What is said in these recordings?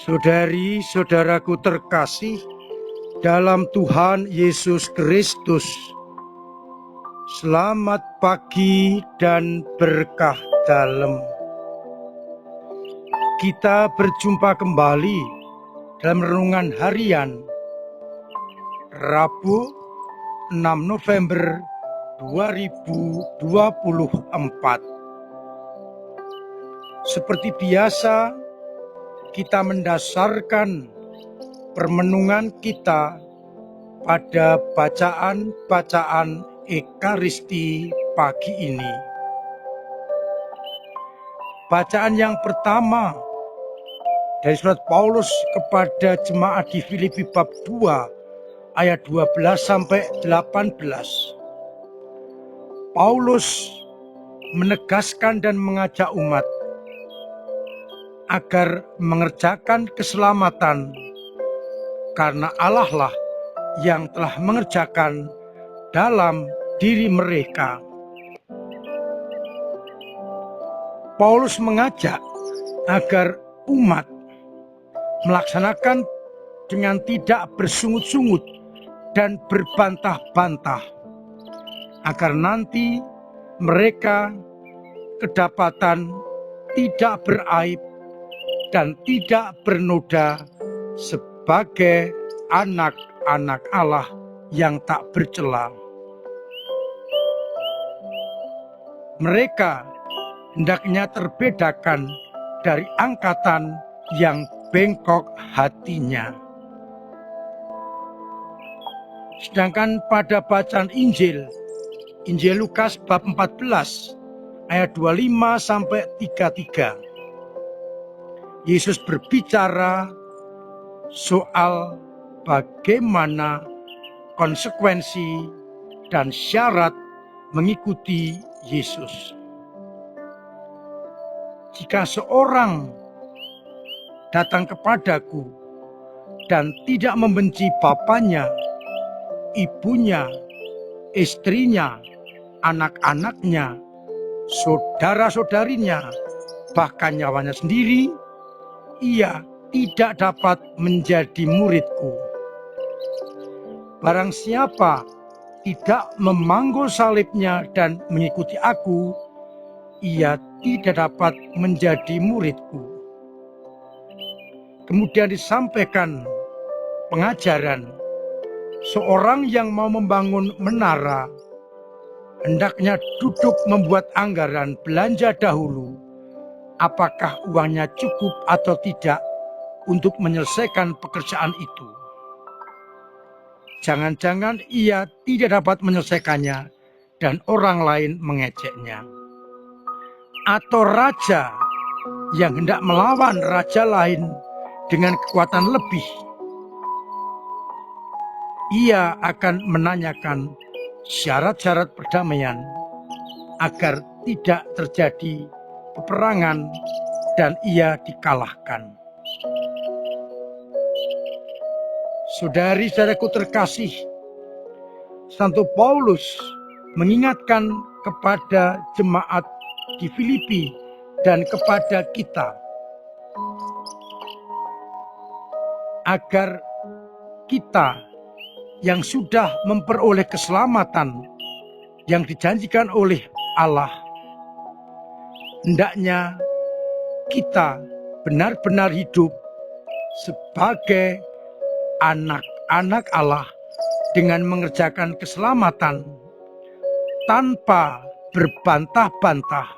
Saudari-saudaraku terkasih dalam Tuhan Yesus Kristus, selamat pagi dan berkah dalam. Kita berjumpa kembali dalam renungan harian Rabu 6 November 2024. Seperti biasa, kita mendasarkan permenungan kita pada bacaan-bacaan Ekaristi pagi ini. Bacaan yang pertama dari surat Paulus kepada jemaat di Filipi bab 2 ayat 12 sampai 18. Paulus menegaskan dan mengajak umat agar mengerjakan keselamatan karena Allah lah yang telah mengerjakan dalam diri mereka. Paulus mengajak agar umat melaksanakan dengan tidak bersungut-sungut dan berbantah-bantah, agar nanti mereka kedapatan tidak beraib dan tidak bernoda sebagai anak-anak Allah yang tak bercela. Mereka hendaknya terbedakan dari angkatan yang bengkok hatinya. Sedangkan pada bacaan Injil Lukas bab 14 ayat 25 sampai 33. Yesus berbicara soal bagaimana konsekuensi dan syarat mengikuti Yesus. Jika seorang datang kepadaku dan tidak membenci bapaknya, ibunya, istrinya, anak-anaknya, saudara-saudarinya, bahkan nyawanya sendiri, ia tidak dapat menjadi muridku. Barang siapa tidak memanggul salibnya dan mengikuti aku, ia tidak dapat menjadi muridku. Kemudian disampaikan pengajaran, seorang yang mau membangun menara hendaknya duduk membuat anggaran belanja dahulu, apakah uangnya cukup atau tidak untuk menyelesaikan pekerjaan itu. Jangan-jangan ia tidak dapat menyelesaikannya dan orang lain mengejeknya. Atau raja yang hendak melawan raja lain dengan kekuatan lebih, ia akan menanyakan syarat-syarat perdamaian agar tidak terjadi peperangan dan ia dikalahkan. Saudari-saudaraku terkasih, Santo Paulus mengingatkan kepada jemaat di Filipi dan kepada kita agar kita yang sudah memperoleh keselamatan yang dijanjikan oleh Allah, hendaknya kita benar-benar hidup sebagai anak-anak Allah dengan mengerjakan keselamatan tanpa berbantah-bantah,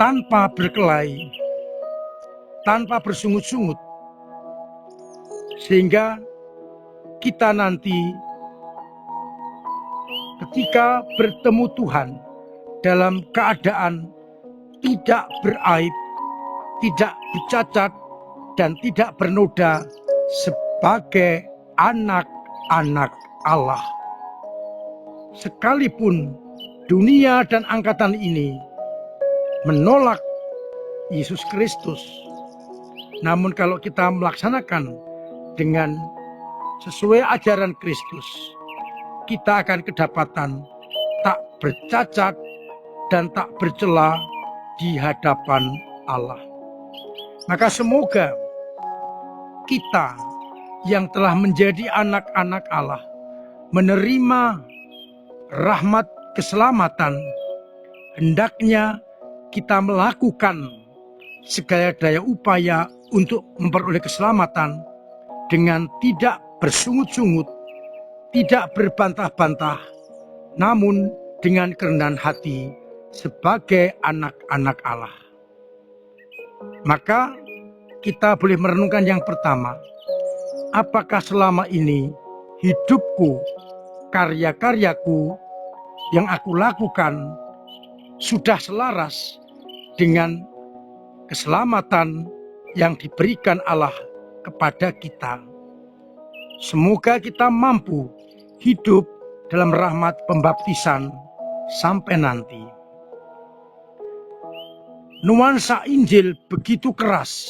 tanpa berkelahi, tanpa bersungut-sungut, sehingga kita nanti ketika bertemu Tuhan dalam keadaan tidak beraib, tidak bercacat, dan tidak bernoda sebagai anak-anak Allah. Sekalipun dunia dan angkatan ini menolak Yesus Kristus, namun kalau kita melaksanakan dengan sesuai ajaran Kristus, kita akan kedapatan tak bercacat dan tak bercela di hadapan Allah. Maka semoga kita yang telah menjadi anak-anak Allah menerima rahmat keselamatan, hendaknya kita melakukan segala daya upaya untuk memperoleh keselamatan dengan tidak bersungut-sungut, tidak berbantah-bantah, namun dengan kerendahan hati sebagai anak-anak Allah. Maka kita boleh merenungkan yang pertama, apakah selama ini hidupku, karya-karyaku yang aku lakukan sudah selaras dengan keselamatan yang diberikan Allah kepada kita. Semoga kita mampu hidup dalam rahmat pembaptisan sampai nanti. Nuansa Injil begitu keras.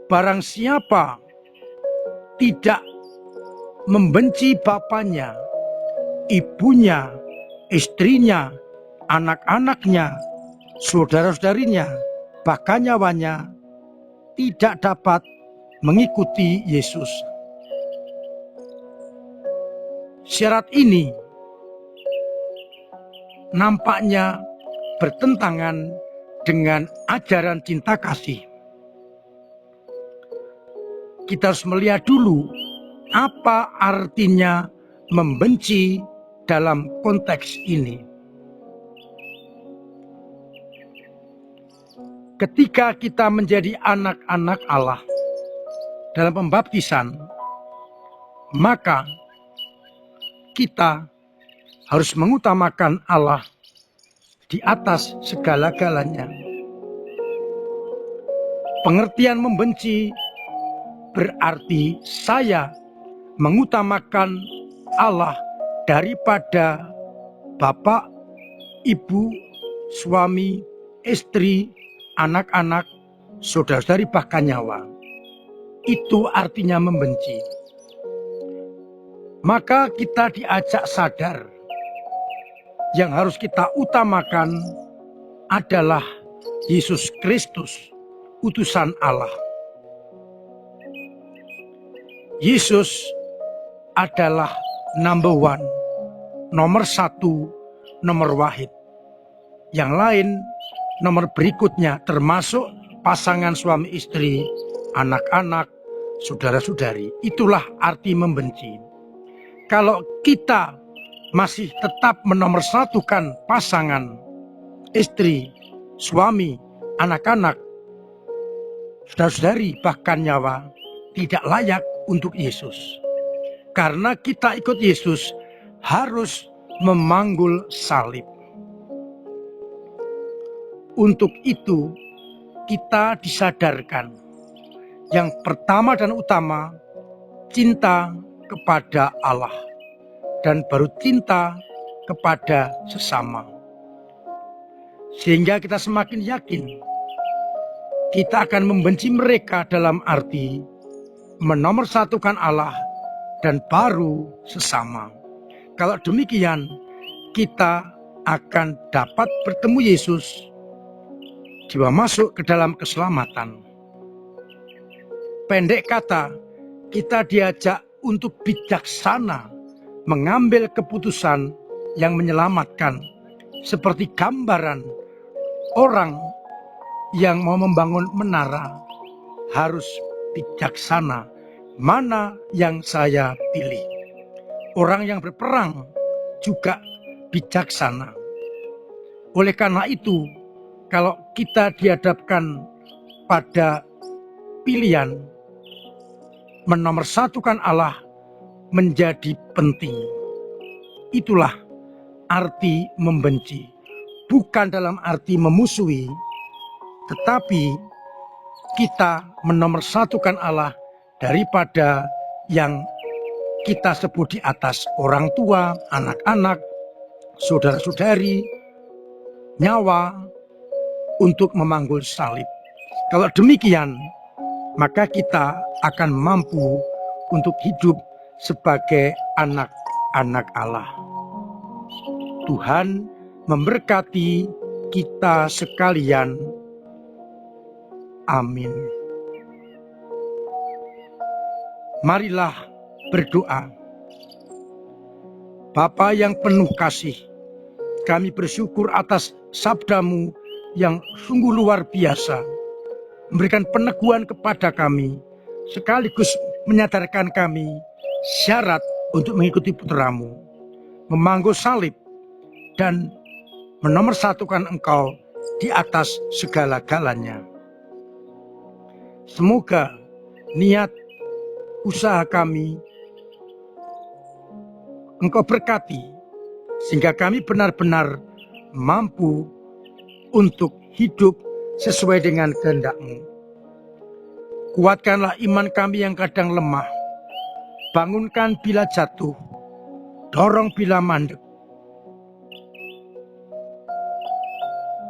Barang siapa tidak membenci bapaknya, ibunya, istrinya, anak-anaknya, saudara-saudarinya, bahkan nyawanya, tidak dapat mengikuti Yesus. Syarat ini nampaknya bertentangan dengan ajaran cinta kasih. Kita harus melihat dulu apa artinya membenci dalam konteks ini. Ketika kita menjadi anak-anak Allah dalam pembaptisan, maka kita harus mengutamakan Allah di atas segala-galanya. Pengertian membenci berarti saya mengutamakan Allah daripada bapak, ibu, suami, istri, anak-anak, saudara-saudari, bahkan nyawa. Itu artinya membenci. Maka kita diajak sadar, yang harus kita utamakan adalah Yesus Kristus, utusan Allah. Yesus adalah number one, nomor satu, nomor wahid. Yang lain nomor berikutnya, termasuk pasangan suami istri, anak-anak, saudara-saudari. Itulah arti membenci. Kalau kita masih tetap menomorsatukan pasangan, istri, suami, anak-anak, saudara-saudari, bahkan nyawa, tidak layak untuk Yesus. Karena kita ikut Yesus harus memanggul salib. Untuk itu kita disadarkan, yang pertama dan utama, cinta kepada Allah, dan baru cinta kepada sesama. Sehingga kita semakin yakin kita akan membenci mereka dalam arti menomorsatukan Allah dan baru sesama. Kalau demikian, kita akan dapat bertemu Yesus, jiwa masuk ke dalam keselamatan. Pendek kata, kita diajak untuk bijaksana mengambil keputusan yang menyelamatkan, seperti gambaran orang yang mau membangun menara harus bijaksana. Mana yang saya pilih? Orang yang berperang juga bijaksana. Oleh karena itu, kalau kita dihadapkan pada pilihan, menomorsatukan Allah menjadi penting. Itulah arti membenci. Bukan dalam arti memusuhi, tetapi kita menomorsatukan Allah daripada yang kita sebut di atas, orang tua, anak-anak, saudara-saudari, nyawa, untuk memanggul salib. Kalau demikian, maka kita akan mampu untuk hidup sebagai anak-anak Allah. Tuhan memberkati kita sekalian. Amin. Marilah berdoa. Bapa yang penuh kasih, kami bersyukur atas sabda-Mu yang sungguh luar biasa, memberikan peneguhan kepada kami, sekaligus menyadarkan kami syarat untuk mengikuti putra-Mu, memangku salib dan menomorsatukan Engkau di atas segala-galanya. Semoga niat usaha kami Engkau berkati, sehingga kami benar-benar mampu untuk hidup sesuai dengan kehendak-Mu. Kuatkanlah iman kami yang kadang lemah, bangunkan bila jatuh, dorong bila mandek.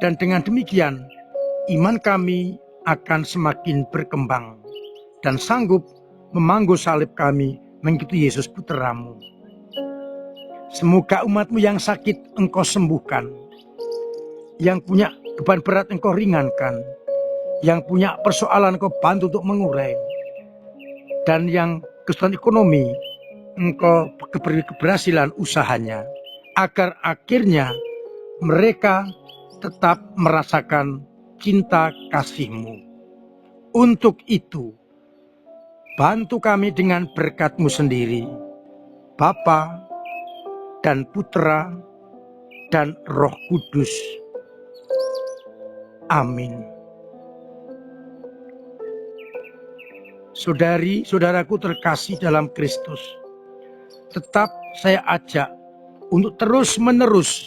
Dan dengan demikian, iman kami akan semakin berkembang dan sanggup memangku salib kami mengikuti Yesus putra-Mu. Semoga umat-Mu yang sakit Engkau sembuhkan, yang punya beban berat Engkau ringankan, yang punya persoalan Engkau bantu untuk mengurai, dan yang kesulitan ekonomi Engkau beri keberhasilan usahanya, agar akhirnya mereka tetap merasakan cinta kasih-Mu. Untuk itu, bantu kami dengan berkat-Mu sendiri, Bapa dan Putra dan Roh Kudus. Amin. Saudari-saudaraku terkasih dalam Kristus, tetap saya ajak untuk terus-menerus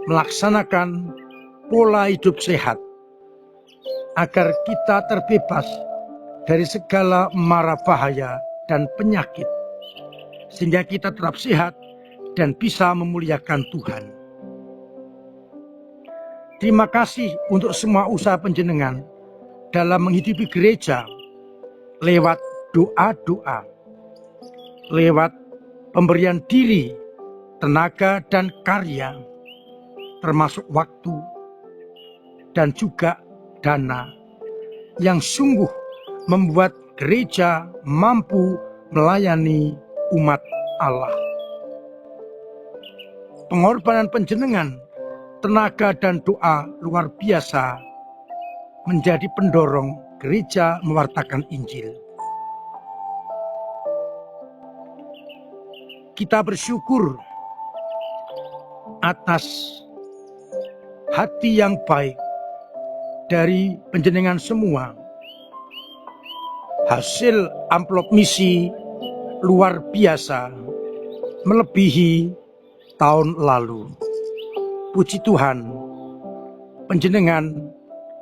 melaksanakan pola hidup sehat, agar kita terbebas dari segala mara bahaya dan penyakit, sehingga kita tetap sehat dan bisa memuliakan Tuhan. Terima kasih untuk semua usaha panjenengan dalam menghidupi gereja lewat doa-doa, lewat pemberian diri, tenaga dan karya, termasuk waktu dan juga dana, yang sungguh membuat gereja mampu melayani umat Allah. Pengorbanan panjenengan, tenaga dan doa luar biasa menjadi pendorong gereja mewartakan Injil. Kita bersyukur atas hati yang baik dari panjenengan semua. Hasil amplop misi luar biasa, melebihi tahun lalu. Puji Tuhan, panjenengan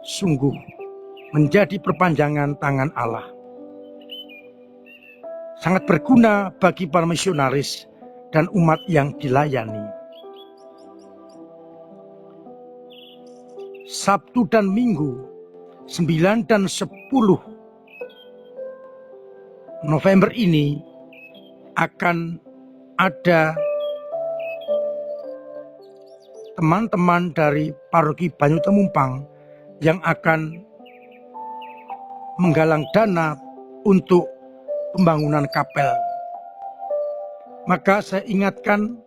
sungguh menjadi perpanjangan tangan Allah. Sangat berguna bagi para misionaris dan umat yang dilayani. Sabtu dan Minggu 9 dan 10 November ini akan ada teman-teman dari Paroki Banyu Temumpang yang akan menggalang dana untuk pembangunan kapel. Maka saya ingatkan,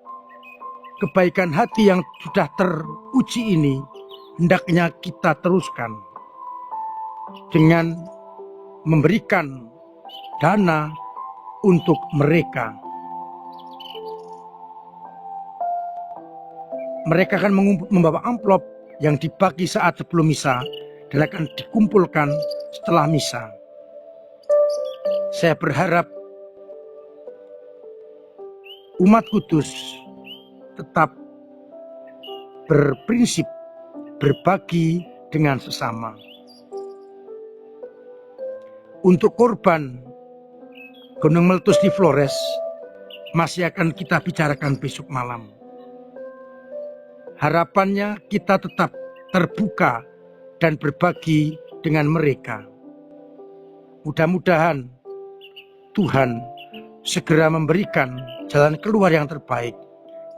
kebaikan hati yang sudah teruji ini hendaknya kita teruskan dengan memberikan dana untuk mereka. Mereka akan membawa amplop yang dibagi saat sebelum misa dan akan dikumpulkan setelah misa. Saya berharap umat kudus tetap berprinsip berbagi dengan sesama. Untuk korban gunung meletus di Flores masih akan kita bicarakan besok malam. Harapannya kita tetap terbuka dan berbagi dengan mereka. Mudah-mudahan Tuhan segera memberikan jalan keluar yang terbaik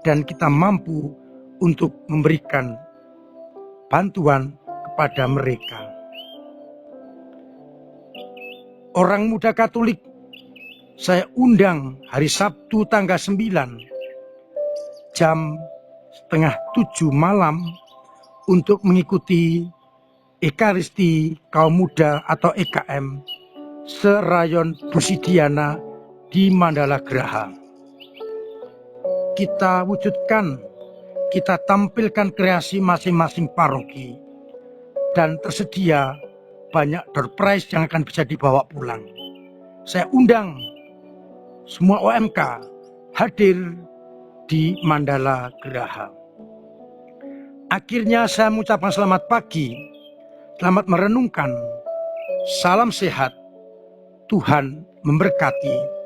dan kita mampu untuk memberikan bantuan kepada mereka. Orang muda Katolik, saya undang hari Sabtu tanggal 9 jam 6:30 malam untuk mengikuti Ekaristi Kaum Muda atau EKM Serayon Busidiana di Mandala Graha. Kita wujudkan, kita tampilkan kreasi masing-masing paroki, dan tersedia banyak door prize yang akan bisa dibawa pulang. Saya undang semua OMK hadir di Mandala Graha. Akhirnya saya mengucapkan selamat pagi, selamat merenungkan, salam sehat, Tuhan memberkati.